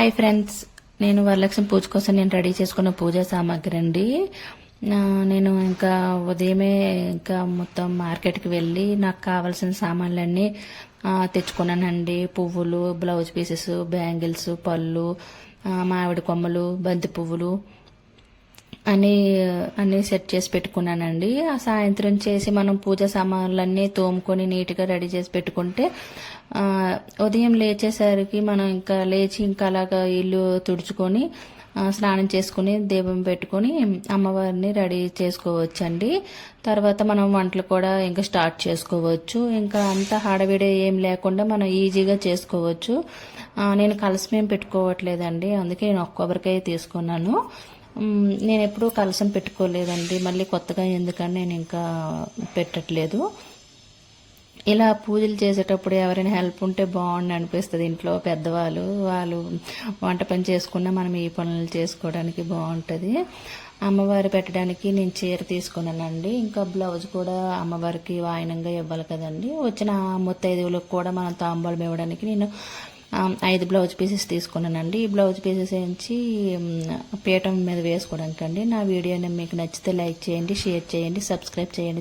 Hi friends, నేను వరలక్ష్మి పూజ కోసం నేను రెడీ చేసుకున్న పూజా సామాగ్రి అండి. నేను ఇంకా ఉదయమే ఇంకా మొత్తం మార్కెట్కి వెళ్ళి నాకు కావాల్సిన సామాన్లన్నీ తెచ్చుకున్నానండి. పువ్వులు, బ్లౌజ్ పీసెస్, బ్యాంగిల్స్, పళ్ళు, మామిడి కొమ్మలు, బంతి పువ్వులు అన్నీ సెట్ చేసి పెట్టుకున్నానండి. ఆ సాయంత్రం చేసి మనం పూజ సామాన్లన్నీ తోముకొని నీట్గా రెడీ చేసి పెట్టుకుంటే ఉదయం లేచేసరికి మనం ఇంకా లేచి ఇంకా అలాగా ఇల్లు తుడుచుకొని స్నానం చేసుకుని దీపం పెట్టుకొని అమ్మవారిని రెడీ చేసుకోవచ్చండి. తర్వాత మనం వంటలు కూడా ఇంకా స్టార్ట్ చేసుకోవచ్చు. ఇంకా అంత హడావిడి ఏం లేకుండా మనం ఈజీగా చేసుకోవచ్చు. నేను కలసమేం పెట్టుకోవట్లేదండి, అందుకే నేను ఒక్క కొబ్బరికాయ తీసుకున్నాను. నేను ఎప్పుడూ కలసం పెట్టుకోలేదండి, మళ్ళీ కొత్తగా ఎందుకని నేను ఇంకా పెట్టట్లేదు. ఇలా పూజలు చేసేటప్పుడు ఎవరైనా హెల్ప్ ఉంటే బాగుండి అనిపిస్తుంది. ఇంట్లో పెద్దవాళ్ళు వాళ్ళు వంట పని చేసుకున్నా మనం ఈ పనులు చేసుకోవడానికి బాగుంటుంది. అమ్మవారు పెట్టడానికి నేను చీర తీసుకున్నానండి. ఇంకా బ్లౌజ్ కూడా అమ్మవారికి వాయినంగా ఇవ్వాలి కదండి. వచ్చిన ముత్తైదువులకు కూడా మనం తాంబూలం ఇవ్వడానికి నేను 5 బ్లౌజ్ పీసెస్ తీసుకున్నానండి. ఈ బ్లౌజ్ పీసెస్ వేయించి పీఠం మీద వేసుకోవడానికి అండి. నా వీడియోని మీకు నచ్చితే లైక్ చేయండి, షేర్ చేయండి, సబ్స్క్రైబ్ చేయండి.